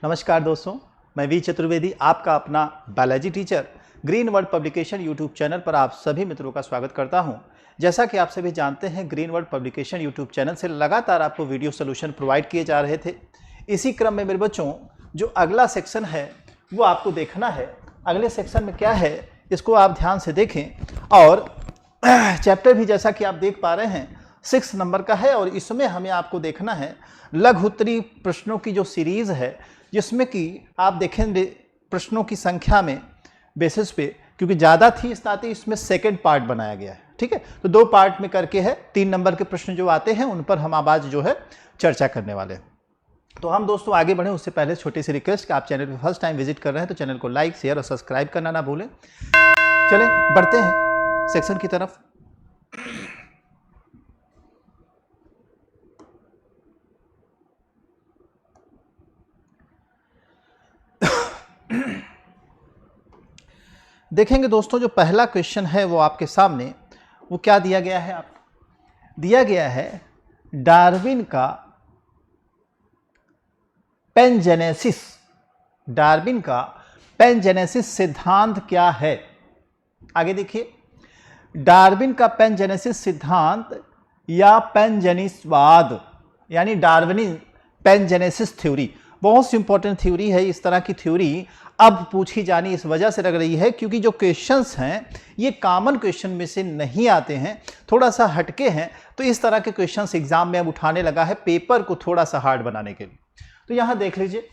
नमस्कार दोस्तों, मैं वी चतुर्वेदी, आपका अपना biology teacher green world publication YouTube channel पर आप सभी मित्रों का स्वागत करता हूं। जैसा कि आप सभी जानते हैं, green world publication YouTube channel से लगातार आपको वीडियो सोल्यूशन प्रोवाइड किए जा रहे थे। इसी क्रम में मेरे बच्चों, जो अगला सेक्शन है वो आपको देखना है। अगले सेक्शन में क्या है इसको आप ध्यान से देखें। और चैप्टर भी जैसा कि आप देख पा रहे हैं 6 नंबर का है, और इसमें हमें आपको देखना है लघु उत्तरीय प्रश्नों की जो सीरीज है, जिसमें कि आप देखेंगे प्रश्नों की संख्या में बेसिस पे, क्योंकि ज़्यादा थी इस नाते इसमें सेकंड पार्ट बनाया गया है। ठीक है, तो 2 पार्ट में करके है। 3 नंबर के प्रश्न जो आते हैं उन पर हम आज जो है चर्चा करने वाले हैं। तो हम दोस्तों आगे बढ़ें उससे पहले छोटी सी रिक्वेस्ट कि आप चैनल पर फर्स्ट टाइम विजिट कर रहे हैं तो चैनल को लाइक, शेयर और सब्सक्राइब करना ना भूलें। चलें बढ़ते हैं सेक्शन की तरफ। देखेंगे दोस्तों, जो पहला क्वेश्चन है वो आपके सामने, वो क्या दिया गया है? आपको दिया गया है डार्विन का पैनजेनेसिस। डार्विन का पैनजेनेसिस सिद्धांत क्या है? आगे देखिए, डार्विन का पैनजेनेसिस सिद्धांत या पैनजेनिसवाद यानी डार्विनियन पैनजेनेसिस थ्योरी बहुत सी इंपॉर्टेंट थ्योरी है। इस तरह की थ्योरी अब पूछी जानी इस वजह से लग रही है क्योंकि जो क्वेश्चंस हैं ये कॉमन क्वेश्चन में से नहीं आते हैं, थोड़ा सा हटके हैं। तो इस तरह के क्वेश्चंस एग्जाम में अब उठाने लगा है पेपर को थोड़ा सा हार्ड बनाने के लिए। तो यहां देख लीजिए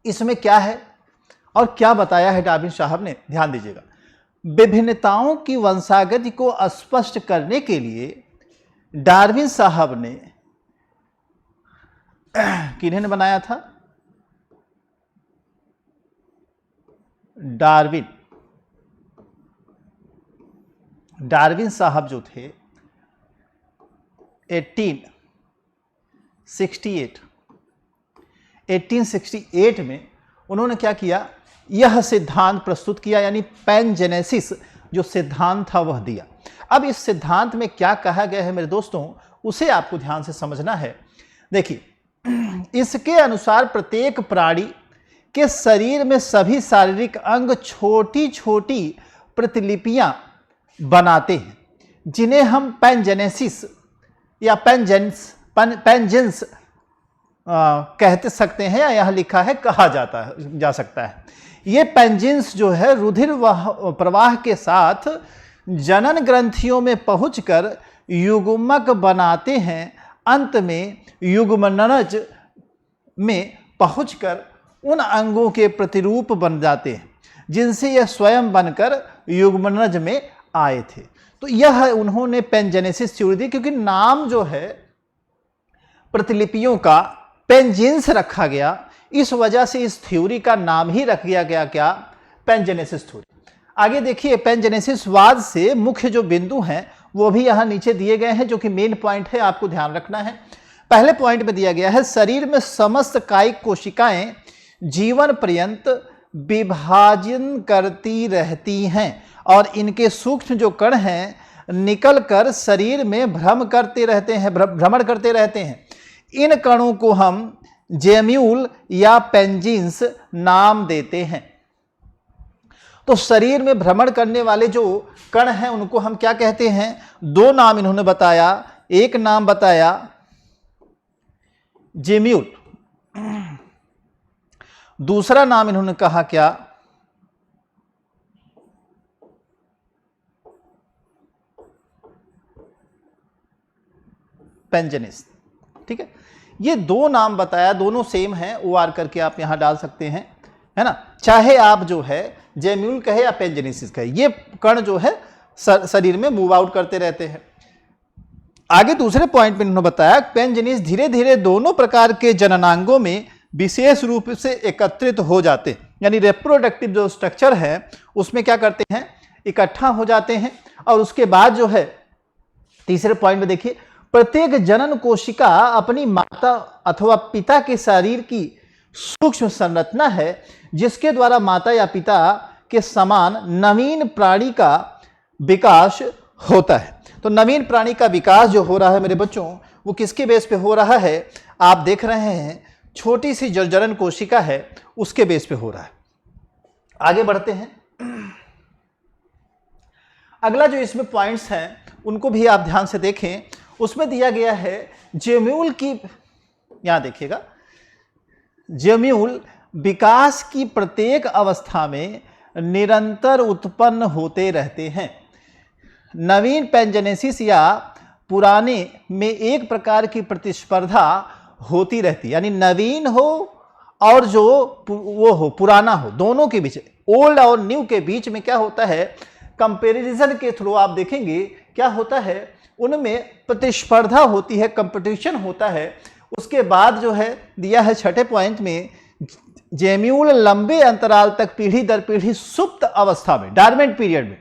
इसमें क्या है और क्या बताया है डार्विन साहब ने, ध्यान दीजिएगा। विभिन्नताओं की वंशागति को स्पष्ट करने के लिए डार्विन साहब ने किन्हें बनाया था? डार्विन साहब जो थे 1868 में उन्होंने क्या किया, यह सिद्धांत प्रस्तुत किया, यानी पैनजेनेसिस जो सिद्धांत था वह दिया। अब इस सिद्धांत में क्या कहा गया है मेरे दोस्तों, उसे आपको ध्यान से समझना है। देखिए, इसके अनुसार प्रत्येक प्राणी के शरीर में सभी शारीरिक अंग छोटी छोटी प्रतिलिपियां बनाते हैं, जिन्हें हम पैनजेनेसिस या पैनजेंस कहते सकते हैं, या यहां लिखा है कहा जा सकता है। ये पैनजेंस जो है रुधिर प्रवाह के साथ जनन ग्रंथियों में पहुंचकर युग्मक बनाते हैं। अंत में युग्मनज में पहुंचकर उन अंगों के प्रतिरूप बन जाते हैं जिनसे यह स्वयं बनकर युग्मनज में आए थे। तो यह उन्होंने पैनजेनेसिस थ्योरी दी, क्योंकि नाम जो है प्रतिलिपियों का पैनजेंस रखा गया, इस वजह से इस थ्योरी का नाम ही रख दिया गया क्या? पैनजेनेसिस थ्योरी। आगे देखिए, पैनजेनेसिसवाद से मुख्य जो बिंदु हैं वो भी यहां नीचे दिए गए हैं, जो कि मेन पॉइंट है, आपको ध्यान रखना है। पहले पॉइंट में दिया गया है, शरीर में समस्त कायिक कोशिकाएं जीवन पर्यंत विभाजन करती रहती हैं और इनके सूक्ष्म जो कण हैं निकलकर शरीर में भ्रमण करते रहते हैं। इन कणों को हम जेम्यूल या पेंजिन्स नाम देते हैं। तो शरीर में भ्रमण करने वाले जो कण हैं उनको हम क्या कहते हैं? 2 नाम इन्होंने बताया। एक नाम बताया जेम्यूल, दूसरा नाम इन्होंने कहा क्या? पेंजेनिस। ठीक है, ये 2 नाम बताया, दोनों सेम हैं, OR करके आप यहां डाल सकते हैं, है ना। चाहे आप जो है जेम्यूल कहे या पेंजेनेसिस कहे, ये कण जो है शरीर में मूव आउट करते रहते हैं। आगे दूसरे पॉइंट में इन्होंने बताया पेंजेनिस धीरे धीरे दोनों प्रकार के जननांगों में विशेष रूप से एकत्रित हो जाते हैं, यानी रिप्रोडक्टिव जो स्ट्रक्चर है उसमें क्या करते हैं, इकट्ठा हो जाते हैं। और उसके बाद जो है तीसरे पॉइंट में देखिए, प्रत्येक जनन कोशिका अपनी माता अथवा पिता के शरीर की सूक्ष्म संरचना है, जिसके द्वारा माता या पिता के समान नवीन प्राणी का विकास होता है। तो नवीन प्राणी का विकास जो हो रहा है मेरे बच्चों, वो किसके बेस पे हो रहा है? आप देख रहे हैं छोटी सी जो जनन कोशिका है उसके बेस पे हो रहा है। आगे बढ़ते हैं। अगला जो इसमें पॉइंट्स हैं उनको भी आप ध्यान से देखें। उसमें दिया गया है ज्यूम्यूल की, यहां देखिएगा, ज्यूम्यूल विकास की प्रत्येक अवस्था में निरंतर उत्पन्न होते रहते हैं। नवीन पेंजेनेसिस या पुराने में एक प्रकार की प्रतिस्पर्धा होती रहती है, यानी नवीन हो और जो वो हो पुराना हो, दोनों के बीच, ओल्ड और न्यू के बीच में क्या होता है, कंपैरिजन के थ्रू आप देखेंगे क्या होता है, उनमें प्रतिस्पर्धा होती है, कंपटीशन होता है। उसके बाद जो है दिया है छठे पॉइंट में, ज्यूम्यूल लंबे अंतराल तक पीढ़ी दर पीढ़ी सुप्त अवस्था में, डॉर्मेंट पीरियड में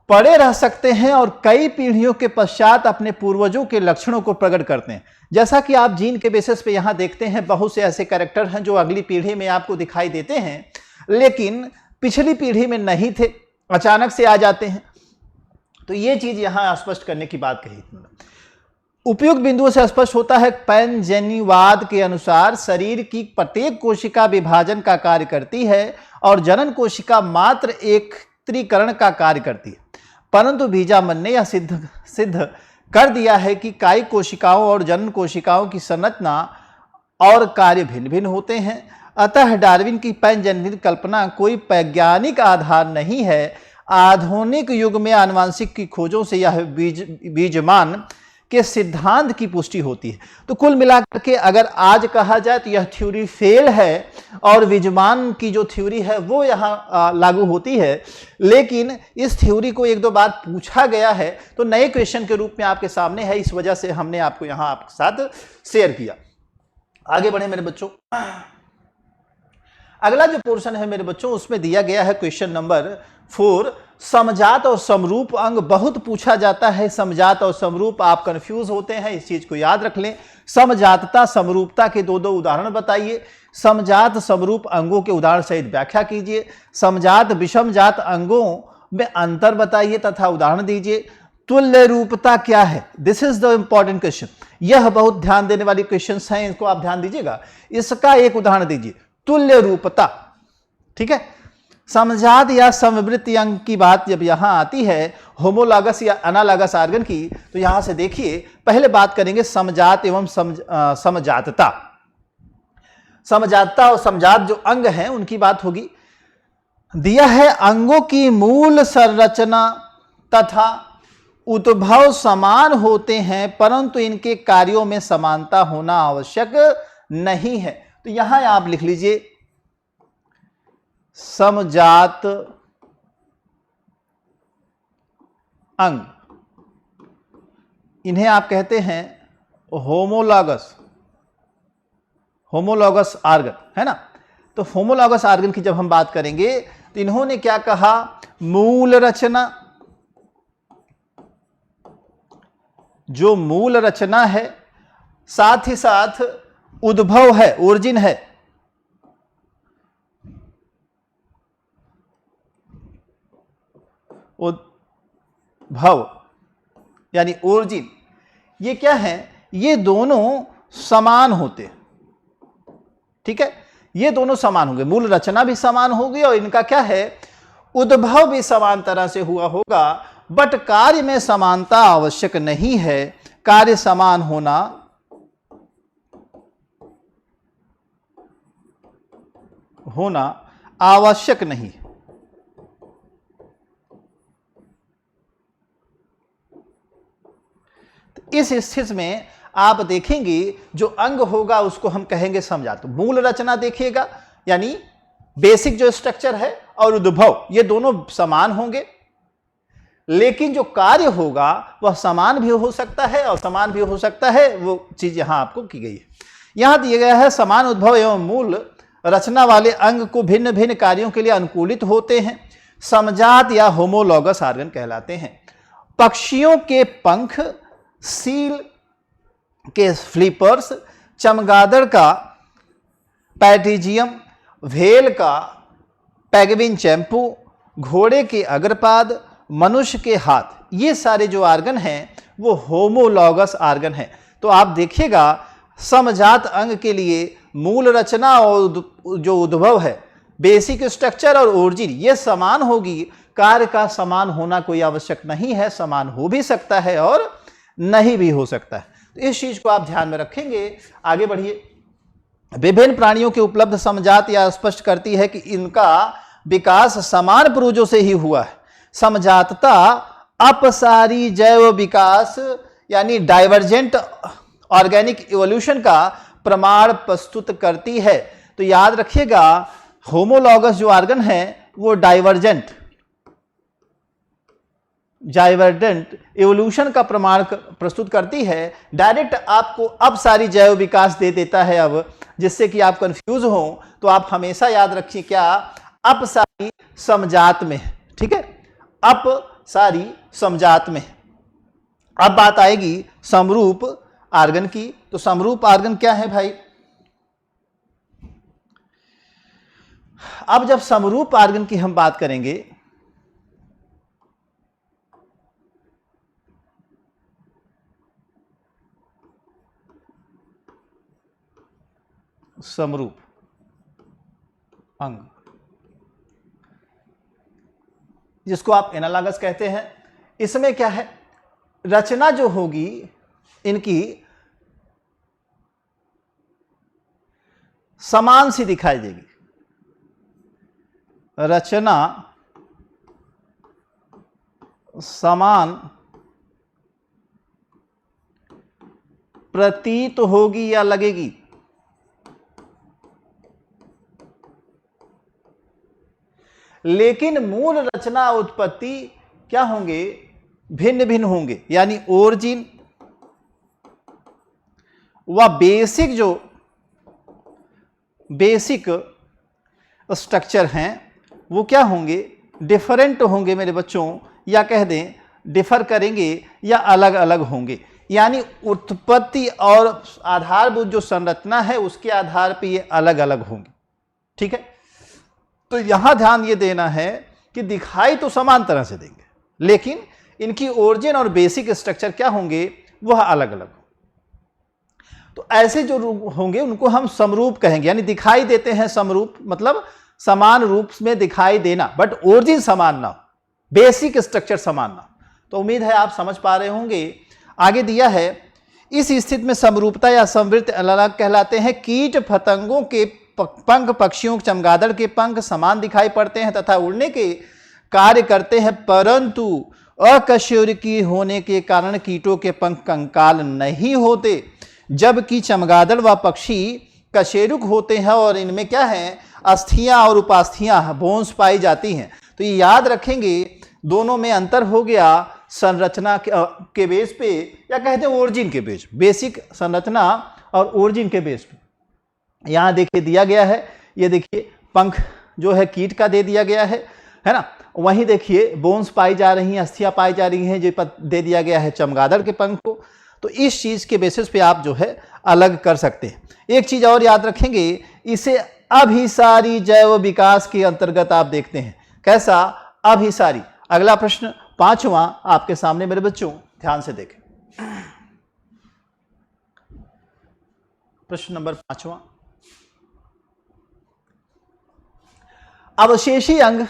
पड़े रह सकते हैं और कई पीढ़ियों के पश्चात अपने पूर्वजों के लक्षणों को प्रकट करते हैं। जैसा कि आप जीन के बेसिस पे यहां देखते हैं, बहुत से ऐसे कैरेक्टर हैं जो अगली पीढ़ी में आपको दिखाई देते हैं, लेकिन पिछली पीढ़ी में नहीं थे, अचानक से आ जाते हैं। तो ये चीज यहां स्पष्ट करने की बात कही। उपयुक्त बिंदुओं से स्पष्ट होता है, पैनजेनीवाद के अनुसार शरीर की प्रत्येक कोशिका विभाजन का कार्य करती है और जनन कोशिका मात्र एकत्रीकरण का कार्य करती है। परंतु बीजामन ने यह सिद्ध कर दिया है कि कई कोशिकाओं और जनन कोशिकाओं की संरचना और कार्य भिन्न भिन्न होते हैं। अतः डार्विन की पैनजेनेटिक कल्पना कोई वैज्ञानिक आधार नहीं है। आधुनिक युग में आनुवंशिक की खोजों से यह बीजमान के सिद्धांत की पुष्टि होती है। तो कुल मिलाकर के अगर आज कहा जाए तो यह थ्योरी फेल है और बीजमान की जो थ्योरी है वो यहाँ लागू होती है। लेकिन इस थ्योरी को एक दो बार पूछा गया है तो नए क्वेश्चन के रूप में आपके सामने है, इस वजह से हमने आपको यहाँ आपके साथ शेयर किया। आगे बढ़े मेरे बच्चों। अगला जो पोर्शन है मेरे बच्चों, उसमें दिया गया है क्वेश्चन नंबर 4, समजात और समरूप अंग बहुत पूछा जाता है। समजात और समरूप आप कंफ्यूज होते हैं, इस चीज को याद रख लें। समजातता समरूपता के दो दो उदाहरण बताइए। समजात समरूप अंगों के उदाहरण सहित व्याख्या कीजिए। समजात विषमजात अंगों में अंतर बताइए तथा उदाहरण दीजिए। तुल्य रूपता क्या है? This is the important question. यह बहुत ध्यान देने वाली क्वेश्चन हैं, इसको आप ध्यान दीजिएगा। इसका एक उदाहरण दीजिए, तुल्य रूपता। ठीक है, समजात या समवृत्ति अंग की बात जब यहां आती है, होमोलॉगस या अनालॉगस ऑर्गन की, तो यहां से देखिए पहले बात करेंगे समजात एवं समजातता। समजातता और समजात जो अंग हैं उनकी बात होगी। दिया है अंगों की मूल संरचना तथा उद्भव समान होते हैं, परंतु इनके कार्यों में समानता होना आवश्यक नहीं है। तो यहां आप लिख लीजिए समजात अंग, इन्हें आप कहते हैं होमोलॉगस ऑर्गन, है ना। तो होमोलॉगस ऑर्गन की जब हम बात करेंगे तो इन्होंने क्या कहा, मूल रचना, जो मूल रचना है, साथ ही साथ उद्भव है, ओरिजिन है, उद्भव यानी ओरिजिन, ये क्या है, ये दोनों समान होते। ठीक है, ये दोनों समान होंगे, मूल रचना भी समान होगी और इनका क्या है, उद्भव भी समान तरह से हुआ होगा। बट कार्य में समानता आवश्यक नहीं है, कार्य समान होना आवश्यक नहीं। इस स्थिति में आप देखेंगे जो अंग होगा उसको हम कहेंगे समजात। मूल रचना देखिएगा, यानी बेसिक जो स्ट्रक्चर है, और उद्भव, ये दोनों समान होंगे, लेकिन जो कार्य होगा वह समान भी हो सकता है और समान भी हो सकता है। वो चीज यहां आपको की गई है। यहां दिया गया है समान उद्भव एवं मूल रचना वाले अंग को भिन्न भिन्न कार्यों के लिए अनुकूलित होते हैं, समजात या होमोलॉगस ऑर्गन कहलाते हैं। पक्षियों के पंख, सील के फ्लिपर्स, चमगादड़ का पैटिजियम, व्हेल का पैगविन चैंपू, घोड़े के अग्रपाद, मनुष्य के हाथ, ये सारे जो ऑर्गन हैं वो होमोलॉगस ऑर्गन हैं। तो आप देखिएगा समजात अंग के लिए मूल रचना और जो उद्भव है, बेसिक स्ट्रक्चर और ओरिजिन, ये समान होगी। कार्य का समान होना कोई आवश्यक नहीं है, समान हो भी सकता है और नहीं भी हो सकता है। तो इस चीज को आप ध्यान में रखेंगे। आगे बढ़िए। विभिन्न प्राणियों के उपलब्ध समजात या स्पष्ट करती है कि इनका विकास समान पूर्वजों से ही हुआ है। समजातता अपसारी जैव विकास यानी डाइवर्जेंट ऑर्गेनिक इवोल्यूशन का प्रमाण प्रस्तुत करती है। तो याद रखिएगा, होमोलॉगस जो ऑर्गन है वो डाइवर्जेंट इवोल्यूशन का प्रमाण प्रस्तुत करती है। डायरेक्ट आपको अब सारी जैव विकास दे देता है, अब जिससे कि आप कंफ्यूज हो। तो आप हमेशा याद रखिए क्या, अब सारी समजात में, ठीक है, अब सारी समजात में। अब बात आएगी समरूप आर्गन की। तो समरूप आर्गन क्या है भाई? अब जब समरूप आर्गन की हम बात करेंगे, समरूप अंग जिसको आप एनालॉगस कहते हैं, इसमें क्या है, रचना जो होगी इनकी समान सी दिखाई देगी। रचना समान प्रतीत होगी या लगेगी। लेकिन मूल रचना उत्पत्ति क्या होंगे, भिन्न भिन्न होंगे। यानी ओरिजिन व बेसिक स्ट्रक्चर हैं वो क्या होंगे, डिफरेंट होंगे मेरे बच्चों, या कह दें डिफर करेंगे या अलग अलग होंगे। यानी उत्पत्ति और आधारभूत जो संरचना है उसके आधार पर ये अलग अलग होंगे। ठीक है, तो यहां ध्यान ये देना है कि दिखाई तो समान तरह से देंगे, लेकिन इनकी ओरिजिन और बेसिक स्ट्रक्चर क्या होंगे, वह अलग अलग। तो ऐसे जो रूप होंगे उनको हम समरूप कहेंगे। यानी दिखाई देते हैं समरूप, मतलब समान रूप में दिखाई देना, बट ओरिजिन समान ना हो, बेसिक स्ट्रक्चर समान ना हो। तो उम्मीद है आप समझ पा रहे होंगे। आगे दिया है, इस स्थिति में समरूपता या समवृत्त अलग कहलाते हैं। कीट पतंगों के पंख, पक्षियों, चमगादड़ के पंख समान दिखाई पड़ते हैं तथा उड़ने के कार्य करते हैं, परंतु अकशेरुकी होने के कारण कीटों के पंख कंकाल नहीं होते, जबकि चमगादड़ व पक्षी कशेरुक होते हैं और इनमें क्या है, अस्थियां और उपास्थियां, बोन्स पाई जाती हैं। तो ये याद रखेंगे, दोनों में अंतर हो गया संरचना के बेस पे, या कहते हैं ओरिजिन के बेस, बेसिक संरचना और ओरिजिन के बेस पे। यहाँ देखिए दिया गया है, ये देखिए पंख जो है कीट का दे दिया गया है ना। वहीं देखिए बोन्स पाई जा रही हैं, अस्थियां पाई जा रही हैं, जो दे दिया गया है चमगादड़ के पंख को। तो इस चीज के बेसिस पे आप जो है अलग कर सकते हैं। एक चीज और याद रखेंगे, इसे अभिसारी जैव विकास के अंतर्गत आप देखते हैं। कैसा? अभिसारी। अगला प्रश्न 5वां आपके सामने मेरे बच्चों, ध्यान से देखें। प्रश्न नंबर 5वां, अवशेषी अंग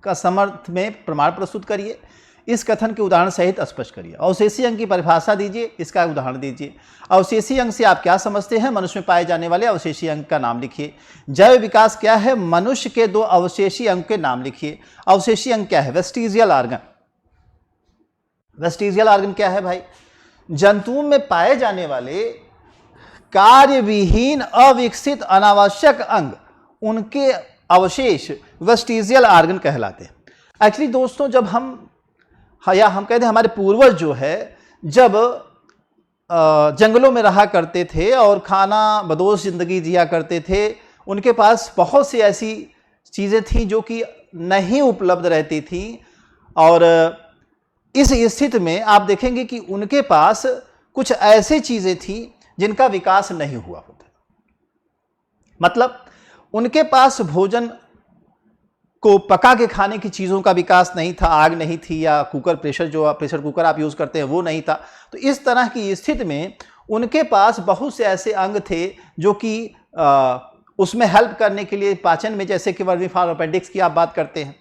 का समर्थ में प्रमाण प्रस्तुत करिए। इस कथन के उदाहरण सहित स्पष्ट करिए। अवशेषी अंग की परिभाषा दीजिए, इसका उदाहरण दीजिए। अवशेषी अंग से आप क्या समझते हैं? मनुष्य में पाए जाने वाले अवशेषी अंग का नाम लिखिए। जैव विकास क्या है? मनुष्य के 2 अवशेषी अंग के नाम लिखिए। अवशेषी अंग क्या है? Vestigial organ. वेस्टिजियल ऑर्गन क्या है भाई? जंतुओं में पाए जाने वाले कार्यविहीन, अविकसित, अनावश्यक अंग, उनके अवशेष वेस्टिजियल ऑर्गन कहलाते हैं। एक्चुअली दोस्तों, जब हम कहते हैं हमारे पूर्वज जो है, जब जंगलों में रहा करते थे और खाना बदोश जिंदगी जिया करते थे, उनके पास बहुत सी ऐसी चीज़ें थी जो कि नहीं उपलब्ध रहती थी। और इस स्थिति में आप देखेंगे कि उनके पास कुछ ऐसी चीज़ें थी जिनका विकास नहीं हुआ होता। मतलब उनके पास भोजन को पका के खाने की चीज़ों का विकास नहीं था, आग नहीं थी, या कुकर, प्रेशर कुकर आप यूज़ करते हैं वो नहीं था। तो इस तरह की स्थिति में उनके पास बहुत से ऐसे अंग थे जो कि उसमें हेल्प करने के लिए पाचन में, जैसे कि वर्मीफॉर्म अपेंडिक्स की आप बात करते हैं,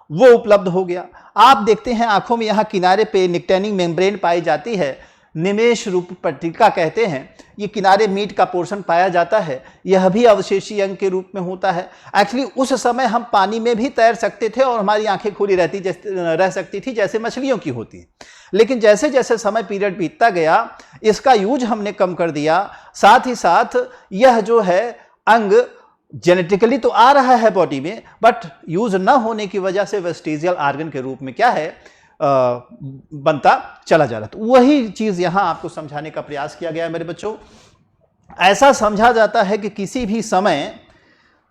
वो उपलब्ध हो गया। आप देखते हैं आंखों में यहाँ किनारे पे निक्टेनिंग मेम्ब्रेन पाई जाती है, निमेश रूप पट्टिका कहते हैं, ये किनारे मीट का पोर्शन पाया जाता है, यह भी अवशेषी अंग के रूप में होता है। एक्चुअली उस समय हम पानी में भी तैर सकते थे और हमारी आंखें खुली रह सकती थी जैसे मछलियों की होती है, लेकिन जैसे जैसे समय पीरियड बीतता गया इसका यूज हमने कम कर दिया। साथ ही साथ यह जो है अंग जेनेटिकली तो आ रहा है बॉडी में, बट यूज न होने की वजह से वेस्टिजियल ऑर्गन के रूप में क्या है बनता चला जा रहा। तो वही चीज यहां आपको समझाने का प्रयास किया गया है मेरे बच्चों। ऐसा समझा जाता है कि किसी भी समय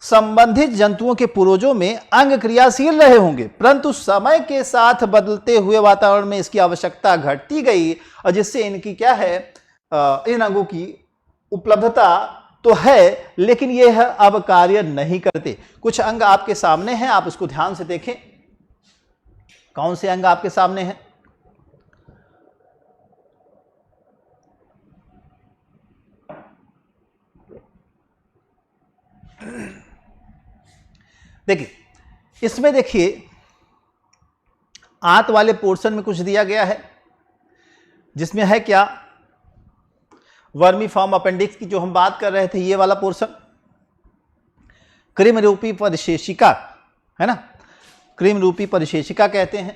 संबंधित जंतुओं के पूर्वजों में अंग क्रियाशील रहे होंगे, परंतु समय के साथ बदलते हुए वातावरण में इसकी आवश्यकता घटती गई, और जिससे इनकी क्या है इन अंगों की उपलब्धता तो है लेकिन यह अब कार्य नहीं करते। कुछ अंग आपके सामने हैं, आप उसको ध्यान से देखें। कौन से अंग आपके सामने हैं? देखिए, इसमें देखिए आंत वाले पोर्शन में कुछ दिया गया है, जिसमें है क्या, वर्मीफॉर्म अपेंडिक्स की जो हम बात कर रहे थे, ये वाला पोर्शन क्रीम रूपी परिशेषिका है ना, क्रीम रूपी परिशेषिका कहते हैं।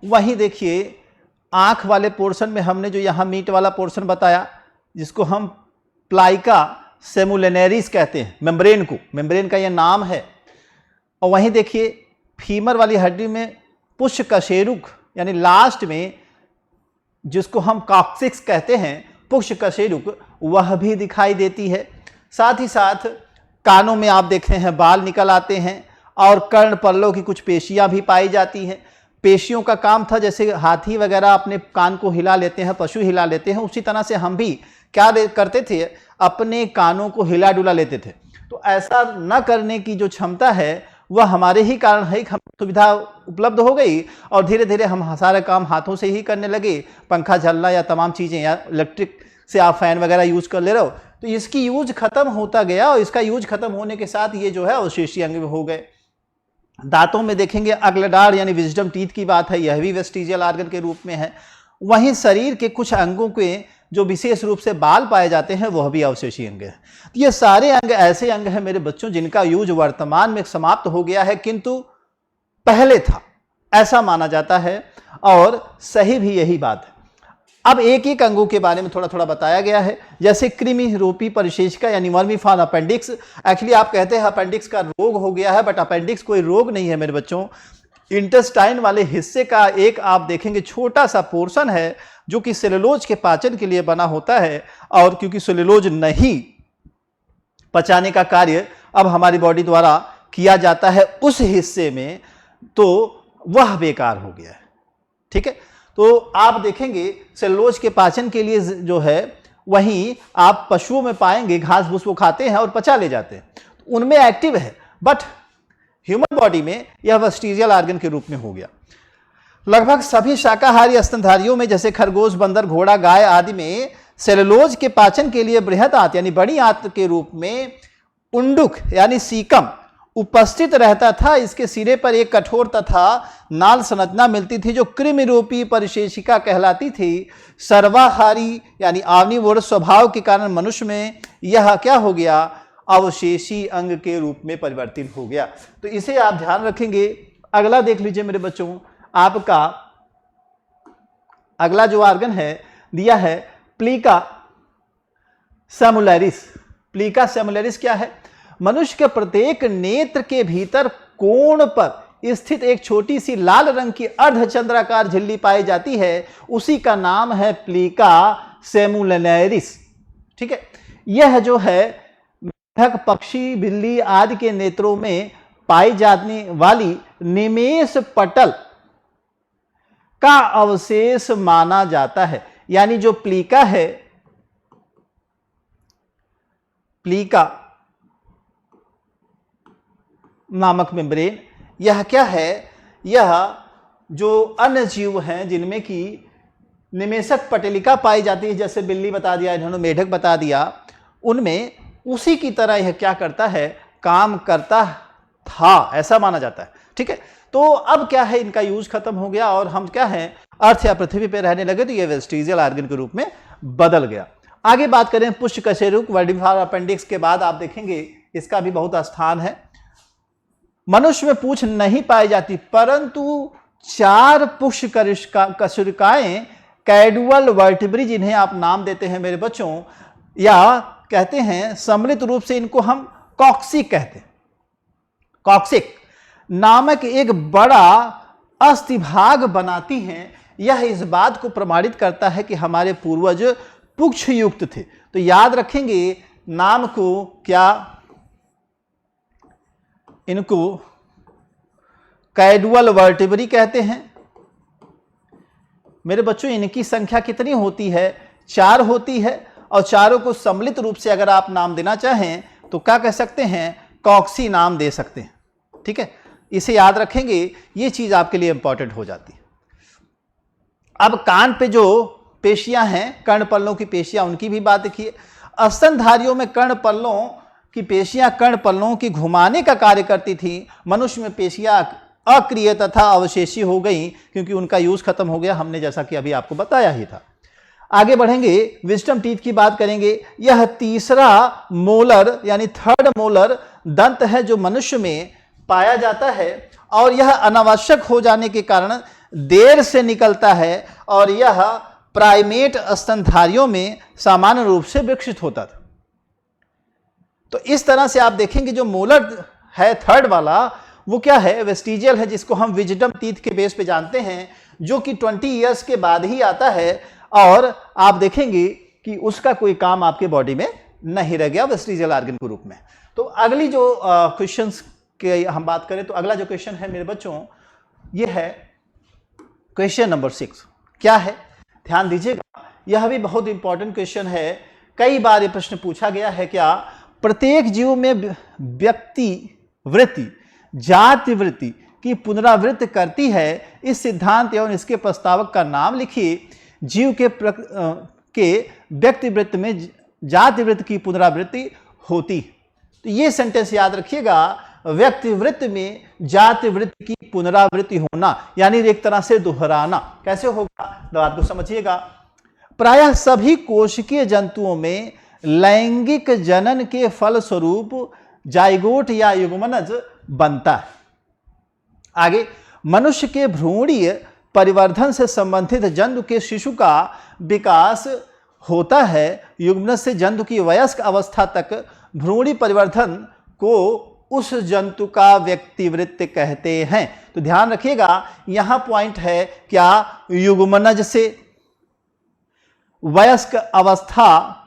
वहीं देखिए आंख वाले पोर्शन में हमने जो यहाँ मीट वाला पोर्शन बताया, जिसको हम प्लाइका सेमुलेनेरिस कहते हैं, मेम्ब्रेन को, मेम्ब्रेन का यह नाम है। और वहीं देखिए फीमर वाली हड्डी में पुष्पकशेरुक यानी लास्ट में जिसको हम कॉक्सिक्स कहते हैं, पुष्पकशेरुक, वह भी दिखाई देती है। साथ ही साथ कानों में आप देखते हैं बाल निकल आते हैं, और कर्ण पल्लों की कुछ पेशियां भी पाई जाती हैं। पेशियों का काम था, जैसे हाथी वगैरह अपने कान को हिला लेते हैं, पशु हिला लेते हैं, उसी तरह से हम भी क्या करते थे, अपने कानों को हिला डुला लेते थे। तो ऐसा न करने की जो क्षमता है वह हमारे ही कारण है कि हम सुविधा उपलब्ध हो गई और धीरे धीरे हम सारे काम हाथों से ही करने लगे। पंखा झलना या तमाम चीज़ें, या इलेक्ट्रिक से आप फैन वगैरह यूज कर ले रहे हो, तो इसकी यूज खत्म होता गया, और इसका यूज खत्म होने के साथ ये जो है अवशेषी अंग हो गए। दांतों में देखेंगे अग्लडार यानी विजडम टीथ की बात है, यह भी वेस्टिजियल ऑर्गन के रूप में है। वहीं शरीर के कुछ अंगों के जो विशेष रूप से बाल पाए जाते हैं वह भी अवशेषी अंग है। तो ये सारे अंग ऐसे अंग हैं मेरे बच्चों जिनका यूज वर्तमान में समाप्त हो गया है, किंतु पहले था, ऐसा माना जाता है, और सही भी यही बात है। अब एक एक अंगों के बारे में थोड़ा थोड़ा बताया गया है, जैसे कृमि रूपी परिशेषिका यानी वर्मीफॉर्म अपेंडिक्स। एक्चुअली आप कहते हैं अपेंडिक्स का रोग हो गया है, बट अपेंडिक्स कोई रोग नहीं है मेरे बच्चों। इंटेस्टाइन वाले हिस्से का एक आप देखेंगे छोटा सा पोर्शन है जो कि सेलुलोज के पाचन के लिए बना होता है, और क्योंकि सेलुलोज नहीं पचाने का कार्य अब हमारी बॉडी द्वारा किया जाता है उस हिस्से में, तो वह बेकार हो गया है। ठीक है, तो आप देखेंगे सेलुलोज के पाचन के लिए जो है, वहीं आप पशुओं में पाएंगे घास भूस वो खाते हैं और पचा ले जाते हैं, तो उनमें एक्टिव है, बट ह्यूमन बॉडी में यह वेस्टिजियल ऑर्गन के रूप में हो गया। लगभग सभी शाकाहारी स्तनधारियों में, जैसे खरगोश, बंदर, घोड़ा, गाय आदि में सेलुलोज के पाचन के लिए बृहद आंत यानी बड़ी आंत के रूप में उंडुक यानी सीकम उपस्थित रहता था। इसके सिरे पर एक कठोर तथा नाल संरचना मिलती थी जो कृमि रूपी परिशेषिका कहलाती थी। सर्वाहारी यानी ऑमनिवोर स्वभाव के कारण मनुष्य में यह क्या हो गया, अवशेषी अंग के रूप में परिवर्तित हो गया। तो इसे आप ध्यान रखेंगे। अगला देख लीजिए मेरे बच्चों, आपका अगला जो ऑर्गन है दिया है प्लीका सेमुलरिस। प्लीका सेमुलरिस क्या है? मनुष्य के प्रत्येक नेत्र के भीतर कोण पर स्थित एक छोटी सी लाल रंग की अर्धचंद्राकार झिल्ली पाई जाती है, उसी का नाम है प्लीका सेमुलरिस। ठीक है, यह जो है मेढक, पक्षी, बिल्ली आदि के नेत्रों में पाई जाने वाली निमेष पटल का अवशेष माना जाता है। यानी जो प्लीका है, प्लीका नामक मेम्ब्रेन, यह क्या है, यह जो अन्य जीव हैं जिनमें कि निमेषक पटेलिका पाई जाती है, जैसे बिल्ली बता दिया, इन्होंने मेढक बता दिया, उनमें उसी की तरह यह क्या करता है, काम करता था, ऐसा माना जाता है। ठीक है, तो अब क्या है, इनका यूज खत्म हो गया और हम क्या है, अर्थ या पृथ्वी पे रहने लगे, तो ये वेस्टिजियल ऑर्गन के रूप में बदल गया। आगे बात करें पुष्ट कशेरुक वर्टिब्रल अपेंडिक्स के बाद आप देखेंगे इसका भी बहुत स्थान है। मनुष्य में पूंछ नहीं पाई जाती, परंतु 4 पुष्ट कशेरुकाएं कैडुअल वर्टिब्री, जिन्हें आप नाम देते हैं मेरे बच्चों, या कहते हैं सम्मिलित रूप से इनको हम कॉक्सिक कहते हैं। कॉक्सिक नामक एक बड़ा अस्थिभाग बनाती हैं। यह इस बात को प्रमाणित करता है कि हमारे पूर्वज पुच्छ युक्त थे। तो याद रखेंगे नाम को, क्या इनको कैडुअल वर्टिब्री कहते हैं। मेरे बच्चों इनकी संख्या कितनी होती है, 4 होती है, और चारों को सम्मिलित रूप से अगर आप नाम देना चाहें तो क्या कह सकते हैं, कॉक्सी नाम दे सकते हैं। ठीक है, इसे याद रखेंगे, ये चीज आपके लिए इंपॉर्टेंट हो जाती है। अब कान पे जो पेशियां हैं, कर्णपल्लों की पेशियां, उनकी भी बात देखिए। स्तनधारियों में कर्णपल्लों की पेशियां कर्णपल्लों की घुमाने का कार्य करती थी। मनुष्य में पेशियां अक्रिय तथा अवशेषी हो गई क्योंकि उनका यूज खत्म हो गया, हमने जैसा कि अभी आपको बताया ही था। आगे बढ़ेंगे, विजडम टीथ की बात करेंगे। यह तीसरा मोलर यानी 3rd मोलर दंत है जो मनुष्य में पाया जाता है, और यह अनावश्यक हो जाने के कारण देर से निकलता है, और यह प्राइमेट स्तनधारियों में सामान्य रूप से विकसित होता था। तो इस तरह से आप देखेंगे जो मोलर है 3rd वाला, वो क्या है, वेस्टिजियल है, जिसको हम विजडम टीथ के बेस पे जानते हैं, जो कि 20 ईयर्स के बाद ही आता है, और आप देखेंगे कि उसका कोई काम आपके बॉडी में नहीं रह गया वेस्टिजियल ऑर्गन के रूप में। तो अगली जो क्वेश्चंस के हम बात करें, तो अगला जो क्वेश्चन है मेरे बच्चों, ये है क्वेश्चन नंबर 6। क्या है, ध्यान दीजिएगा, यह भी बहुत इंपॉर्टेंट क्वेश्चन है। कई बार ये प्रश्न पूछा गया है, क्या प्रत्येक जीव में व्यक्ति वृत्ति जाति वृत्ति की पुनरावृत्ति करती है? इस सिद्धांत एवं इसके प्रस्तावक का नाम लिखिए। जीव के व्यक्ति वृत्ति में जाति वृत्ति की पुनरावृत्ति होती। तो ये सेंटेंस याद रखिएगा, व्यक्ति वृत्ति में जाति वृत्ति की पुनरावृत्ति होना, यानी एक तरह से दोहराना। कैसे होगा, बात को समझिएगा। प्रायः सभी कोशिकीय जंतुओं में लैंगिक जनन के फलस्वरूप जाइगोट या युग्मनज बनता है। आगे, मनुष्य के भ्रूणीय परिवर्धन से संबंधित जंतु के शिशु का विकास होता है। युग्मनज से जंतु की वयस्क अवस्था तक भ्रूणी परिवर्धन को उस जंतु का व्यक्तिवृत्ति कहते हैं। तो ध्यान रखिएगा, यहां पॉइंट है, क्या युग्मनज से वयस्क अवस्था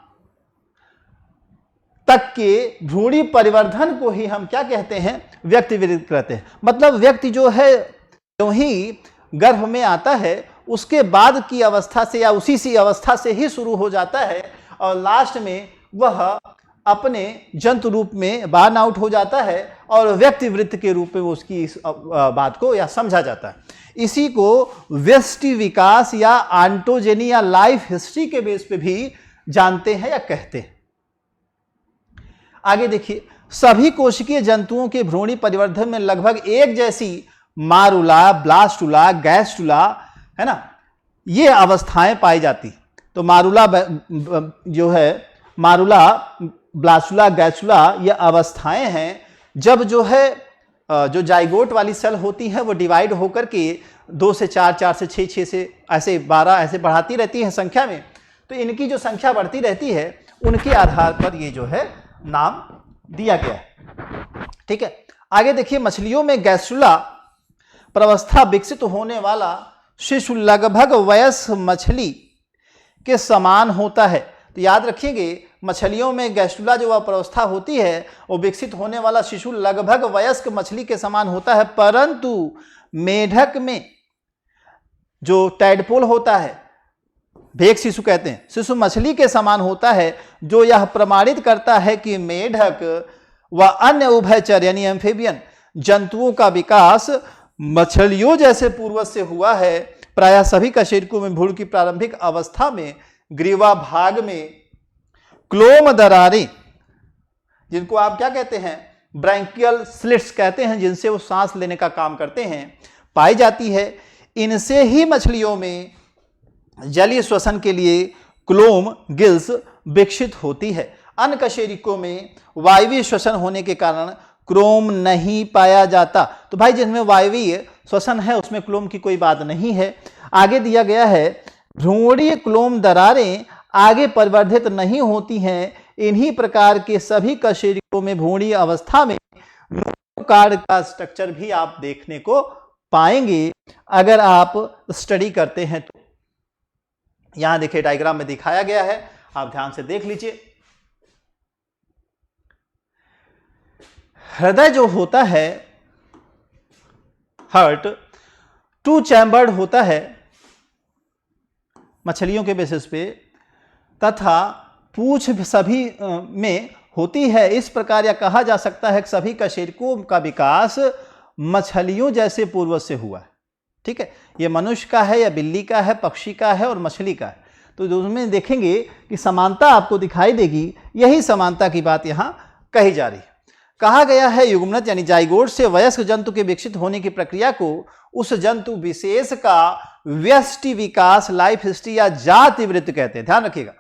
तक के भ्रूणी परिवर्धन को ही हम क्या कहते हैं, व्यक्तिवृत्ति कहते हैं। मतलब व्यक्ति जो है जो ही गर्भ में आता है उसके बाद की अवस्था से या उसी सी अवस्था से ही शुरू हो जाता है, और लास्ट में वह अपने जंतु रूप में बर्न आउट हो जाता है और व्यक्तिवृत्ति के रूप में उसकी इस बात को या समझा जाता है। इसी को व्यष्टि विकास या ऑन्टोजेनी या लाइफ हिस्ट्री के बेस पे भी जानते हैं या कहते हैं। आगे देखिए, सभी कोशिकीय जंतुओं के भ्रूणी परिवर्धन में लगभग एक जैसी मारुला, ब्लास्टुला, गैस्टुला, है ना, ये अवस्थाएं पाई जाती। तो मारुला जो है, मारुला, ब्लास्टुला, गैस्टुला, ये अवस्थाएं हैं जब जो है जो जाइगोट वाली सेल होती है वो डिवाइड होकर के 2 से 4, 4 से 6, 6 से ऐसे 12 ऐसे बढ़ाती रहती है संख्या में। तो इनकी जो संख्या बढ़ती रहती है उनके आधार पर ये जो है नाम दिया गया है। ठीक है, आगे देखिए, मछलियों में गैस्ट्रुला प्रवस्था विकसित होने वाला शिशु लगभग वयस्क मछली के समान होता है। तो याद रखिएगा, मछलियों में गैस्ट्रुला जो अवस्था होती है वो विकसित होने वाला शिशु लगभग वयस्क मछली के समान होता है, परंतु मेढक में जो टैडपोल होता है, भेक शिशु कहते हैं, शिशु मछली के समान होता है, जो यह प्रमाणित करता है कि मेढक व अन्य उभयचर यानी एम्फीबियन जंतुओं का विकास मछलियों जैसे पूर्वज से हुआ है। प्रायः सभी कशेरुकों में भ्रूण की प्रारंभिक अवस्था में ग्रीवा भाग में क्लोम दरारें, जिनको आप क्या कहते हैं, ब्रैंकियल स्लिट्स कहते हैं, जिनसे वो सांस लेने का काम करते हैं, पाई जाती है। इनसे ही मछलियों में जलीय श्वसन के लिए क्लोम गिल्स विकसित होती है। अन्य कशेरुकों में वायवीय श्वसन होने के कारण क्लोम नहीं पाया जाता। तो भाई जिसमें वायवीय श्वसन है उसमें क्लोम की कोई बात नहीं है। आगे दिया गया है भ्रूणीय क्लोम दरारें आगे परिवर्धित नहीं होती हैं। इन्हीं प्रकार के सभी कशेरुकों में भ्रूणीय अवस्था में नोटोकार्ड का स्ट्रक्चर भी आप देखने को पाएंगे अगर आप स्टडी करते हैं तो। यहां देखिए डायग्राम में दिखाया गया है, आप ध्यान से देख लीजिए। हृदय जो होता है, हार्ट, 2 चैम्बर्ड होता है मछलियों के बेसिस पे, तथा पूंछ सभी में होती है। इस प्रकार यह कहा जा सकता है कि सभी कशेरुकों का विकास मछलियों जैसे पूर्वज से हुआ है। ठीक है, यह मनुष्य का है या बिल्ली का है, पक्षी का है और मछली का है। तो दोनों देखेंगे कि समानता आपको दिखाई देगी। यही समानता की बात यहां कही जा रही है। कहा गया है युग्मनज यानी जाइगोट से वयस्क जंतु के विकसित होने की प्रक्रिया को उस जंतु विशेष का व्यष्टि विकास, लाइफ हिस्ट्री या जाति वृत्त कहते हैं। ध्यान रखिएगा,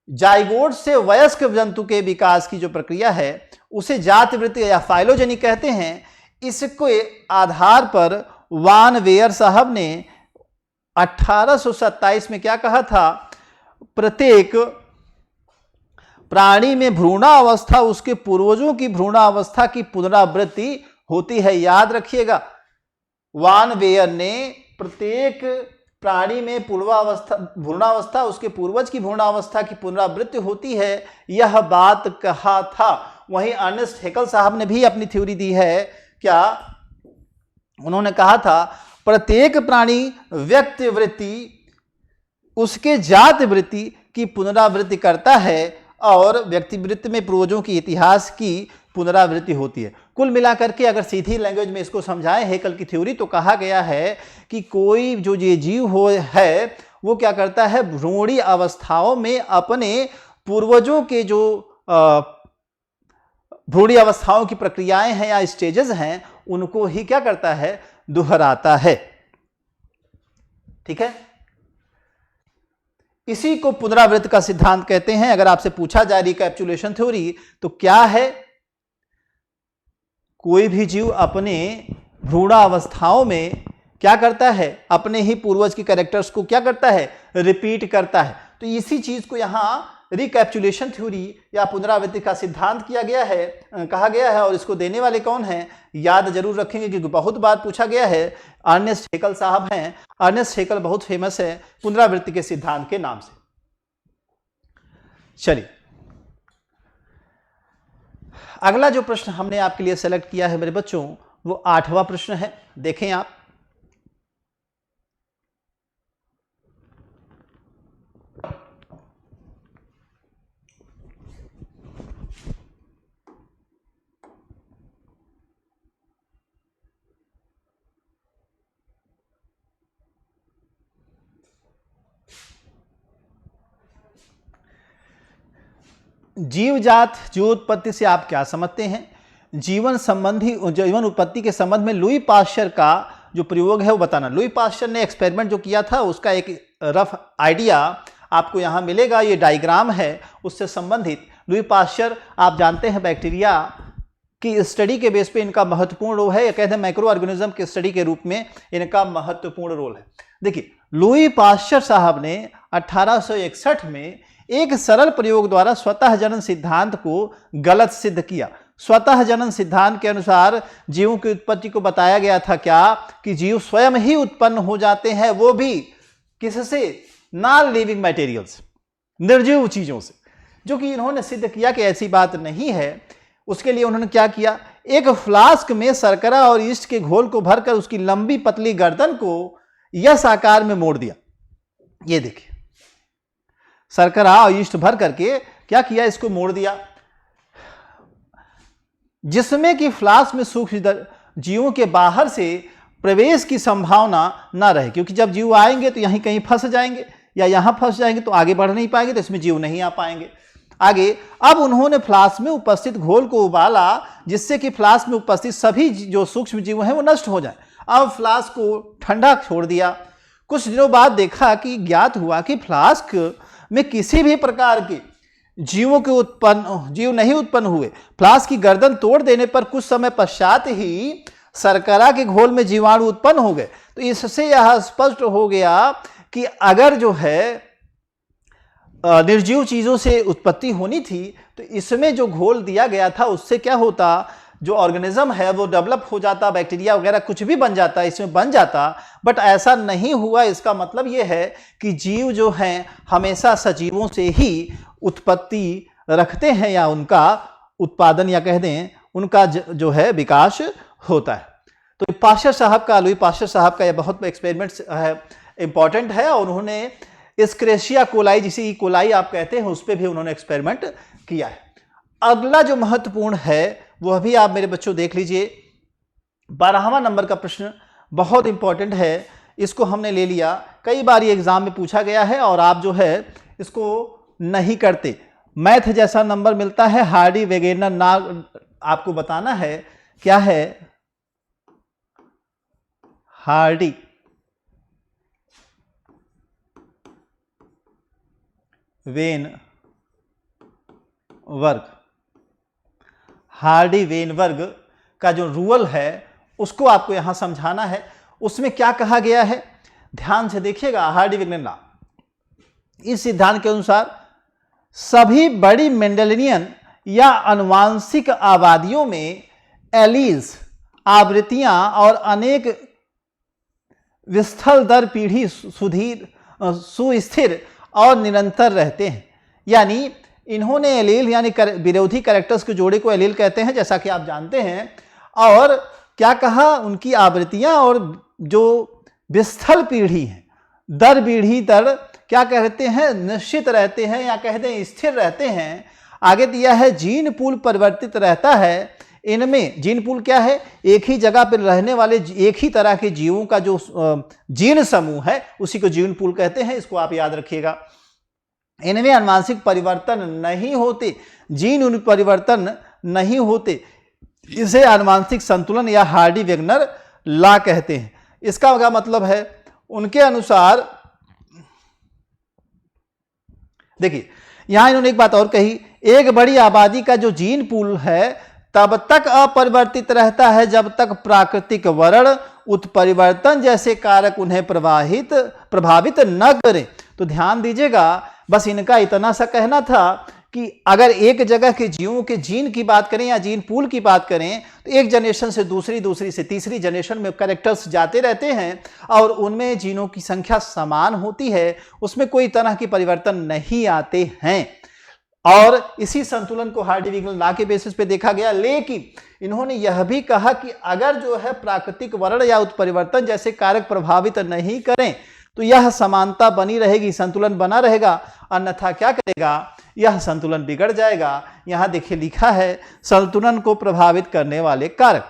जाइगोट से वयस्क जंतु के विकास की जो प्रक्रिया है उसे जाति वृत्त या फाइलोजेनी कहते हैं। इसके आधार पर वान वेयर साहब ने 1827 में क्या कहा था, प्रत्येक प्राणी में भ्रूणावस्था उसके पूर्वजों की भ्रूणावस्था की पुनरावृत्ति होती है। याद रखिएगा, वान वेयर ने प्रत्येक प्राणी में भ्रूणावस्था उसके पूर्वज की भ्रूणावस्था की पुनरावृत्ति होती है, यह बात कहा था। वहीं अर्नेस्ट हैकेल साहब ने भी अपनी थ्योरी दी है। क्या उन्होंने कहा था, प्रत्येक प्राणी व्यक्ति वृत्ति उसके जात वृत्ति की पुनरावृत्ति करता है और व्यक्ति वृत्ति में पूर्वजों की इतिहास की पुनरावृत्ति होती है। कुल मिलाकर के अगर सीधी लैंग्वेज में इसको समझाएं हैकेल की थ्योरी, तो कहा गया है कि कोई जो ये जीव हो है वो क्या करता है, भ्रूणीय अवस्थाओं में अपने पूर्वजों के जो भ्रूणीय अवस्थाओं की प्रक्रियाएं हैं या स्टेजेस हैं उनको ही क्या करता है, दोहराता है। ठीक है, इसी को पुनरावृत्ति का सिद्धांत कहते हैं। अगर आपसे पूछा जाए रिकैप्चुलेशन थ्योरी तो क्या है, कोई भी जीव अपने भ्रूणावस्थाओं में क्या करता है, अपने ही पूर्वज के कैरेक्टर्स को क्या करता है, रिपीट करता है। तो इसी चीज को यहां रिकैप्चुलेशन थ्योरी या पुनरावृत्ति का सिद्धांत किया गया है, कहा गया है। और इसको देने वाले कौन हैं, याद जरूर रखेंगे क्योंकि बहुत बार पूछा गया है। अर्नेस्ट हैकेल साहब हैं। अर्नेस्ट हैकेल बहुत फेमस है पुनरावृत्ति के सिद्धांत के नाम से। चलिए, अगला जो प्रश्न हमने आपके लिए सेलेक्ट किया है मेरे बच्चों, वो 8वां प्रश्न है। देखें आप, जीवजात जीवोत्पत्ति से आप क्या समझते हैं। जीवन उत्पत्ति के संबंध में लुई पाश्चर का जो प्रयोग है वो बताना। लुई पाश्चर ने एक्सपेरिमेंट जो किया था उसका एक रफ आइडिया आपको यहां मिलेगा। ये डायग्राम है उससे संबंधित। लुई पाश्चर आप जानते हैं बैक्टीरिया की स्टडी के बेस पे इनका महत्वपूर्ण रोल है, या कहते हैं माइक्रो ऑर्गेनिज्म के स्टडी के रूप में इनका महत्वपूर्ण रोल है। देखिए, लुई पाश्चर साहब ने 1861 में एक सरल प्रयोग द्वारा स्वतः जनन सिद्धांत को गलत सिद्ध किया। स्वतः जनन सिद्धांत के अनुसार जीवों की उत्पत्ति को बताया गया था क्या, कि जीव स्वयं ही उत्पन्न हो जाते हैं, वो भी किससे, नॉन लिविंग मटेरियल्स, निर्जीव चीजों से। जो कि इन्होंने सिद्ध किया कि ऐसी बात नहीं है। उसके लिए उन्होंने क्या किया, एक फ्लास्क में शर्करा और ईस्ट के घोल को भरकर उसकी लंबी पतली गर्दन को यस आकार में मोड़ दिया। ये देखिए, शर्करा और ईस्ट भर करके क्या किया, इसको मोड़ दिया, जिसमें कि फ्लास्क में सूक्ष्म जीवों के बाहर से प्रवेश की संभावना ना रहे, क्योंकि जब जीव आएंगे तो यहीं कहीं फंस जाएंगे या यहां फंस जाएंगे तो आगे बढ़ नहीं पाएंगे, तो इसमें जीव नहीं आ पाएंगे आगे। अब उन्होंने फ्लास्क में उपस्थित घोल को उबाला जिससे कि फ्लास्क में उपस्थित सभी जो सूक्ष्म जीव हैं वो नष्ट हो जाए। अब फ्लास्क को ठंडा छोड़ दिया। कुछ दिनों बाद देखा कि ज्ञात हुआ कि फ्लास्क में किसी भी प्रकार के जीव नहीं उत्पन्न हुए। फ्लास्क की गर्दन तोड़ देने पर कुछ समय पश्चात ही शर्करा के घोल में जीवाणु उत्पन्न हो गए। तो इससे यह स्पष्ट हो गया कि अगर जो है निर्जीव चीजों से उत्पत्ति होनी थी तो इसमें जो घोल दिया गया था उससे क्या होता, जो ऑर्गेनिज्म है वो डेवलप हो जाता, बैक्टीरिया वगैरह कुछ भी बन जाता, इसमें बन जाता। बट ऐसा नहीं हुआ। इसका मतलब ये है कि जीव जो हैं हमेशा सजीवों से ही उत्पत्ति रखते हैं या उनका उत्पादन या कह दें उनका जो है विकास होता है। तो पाश्चर साहब का, लुई पाश्चर साहब का यह बहुत एक्सपेरिमेंट है, इंपॉर्टेंट है। और उन्होंने एस्क्रेशिया कोलाई, जिसे कोलाई आप कहते हैं, उस पर भी उन्होंने एक्सपेरिमेंट किया है। अगला जो महत्वपूर्ण है वह भी आप मेरे बच्चों देख लीजिए। 12वां नंबर का प्रश्न बहुत इंपॉर्टेंट है, इसको हमने ले लिया, कई बार ये एग्जाम में पूछा गया है और आप जो है इसको नहीं करते। मैथ जैसा नंबर मिलता है, हार्डी वेगेनर ना आपको बताना है क्या है, हार्डी वेन वर्ग, हार्डी वेन वर्ग का जो रूल है उसको आपको यहां समझाना है। उसमें क्या कहा गया है ध्यान से देखिएगा। हार्डी वेगेनर लॉ, इस सिद्धांत के अनुसार सभी बड़ी मेंडेलियन या आनुवांशिक आबादियों में एलील्स, आवृत्तियां और अनेक विस्थल दर पीढ़ी सुस्थिर और निरंतर रहते हैं। यानी इन्होंने एलील यानी विरोधी कैरेक्टर्स के जोड़े को एलील कहते हैं, जैसा कि आप जानते हैं। और क्या कहा, उनकी आवृत्तियां और जो विस्थल पीढ़ी है, दर पीढ़ी दर क्या कहते हैं, निश्चित रहते हैं या कह दें स्थिर रहते हैं। आगे दिया है जीन पूल परिवर्तित रहता है। इनमें जीन पूल क्या है, एक ही जगह पर रहने वाले एक ही तरह के जीवों का जो जीन समूह है उसी को जीन पूल कहते हैं, इसको आप याद रखिएगा। इनमें आनुवांशिक परिवर्तन नहीं होते, जीन परिवर्तन नहीं होते, इसे आनुवांशिक संतुलन या हार्डी वेगनर लॉ कहते हैं। इसका क्या मतलब है, उनके अनुसार देखिए यहां इन्होंने एक बात और कही, एक बड़ी आबादी का जो जीन पूल है तब तक अपरिवर्तित रहता है जब तक प्राकृतिक वर्ण उत्परिवर्तन जैसे कारक उन्हें प्रभावित न करें। तो ध्यान दीजिएगा, बस इनका इतना सा कहना था कि अगर एक जगह के जीवों के जीन की बात करें या जीन पूल की बात करें तो एक जनरेशन से दूसरी से तीसरी जनरेशन में कैरेक्टर्स जाते रहते हैं और उनमें जीनों की संख्या समान होती है, उसमें कोई तरह की परिवर्तन नहीं आते हैं। और इसी संतुलन को हार्डी वेगेनर लॉ के बेसिस पे देखा गया। लेकिन इन्होंने यह भी कहा कि अगर जो है प्राकृतिक वर्ण या उत्परिवर्तन जैसे कारक प्रभावित नहीं करें तो यह समानता बनी रहेगी, संतुलन बना रहेगा, अन्यथा क्या करेगा, यह संतुलन बिगड़ जाएगा। यहां देखिए लिखा है संतुलन को प्रभावित करने वाले कारक।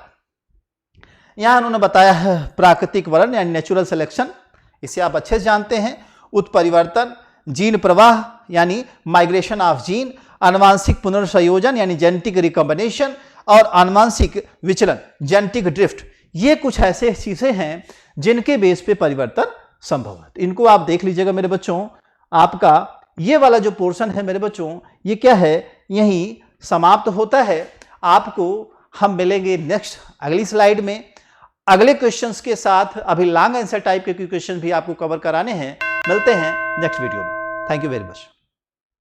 यहां उन्होंने बताया है प्राकृतिक वर्ण यानी नेचुरल सिलेक्शन, इसे आप अच्छे से जानते हैं। उत्परिवर्तन, जीन प्रवाह यानी माइग्रेशन ऑफ जीन, आनुवांशिक पुनर्संयोजन यानी जेनेटिक रिकॉम्बिनेशन और आनुवांशिक विचलन जेनेटिक ड्रिफ्ट, ये कुछ ऐसे चीजें हैं जिनके बेस पे परिवर्तन संभव है। इनको आप देख लीजिएगा मेरे बच्चों। आपका ये वाला जो पोर्शन है मेरे बच्चों, ये क्या है, यहीं समाप्त होता है। आपको हम मिलेंगे नेक्स्ट अगली स्लाइड में अगले क्वेश्चंस के साथ। अभी लॉन्ग आंसर टाइप के क्वेश्चन भी आपको कवर कराने हैं। मिलते हैं नेक्स्ट वीडियो में। Thank you very much.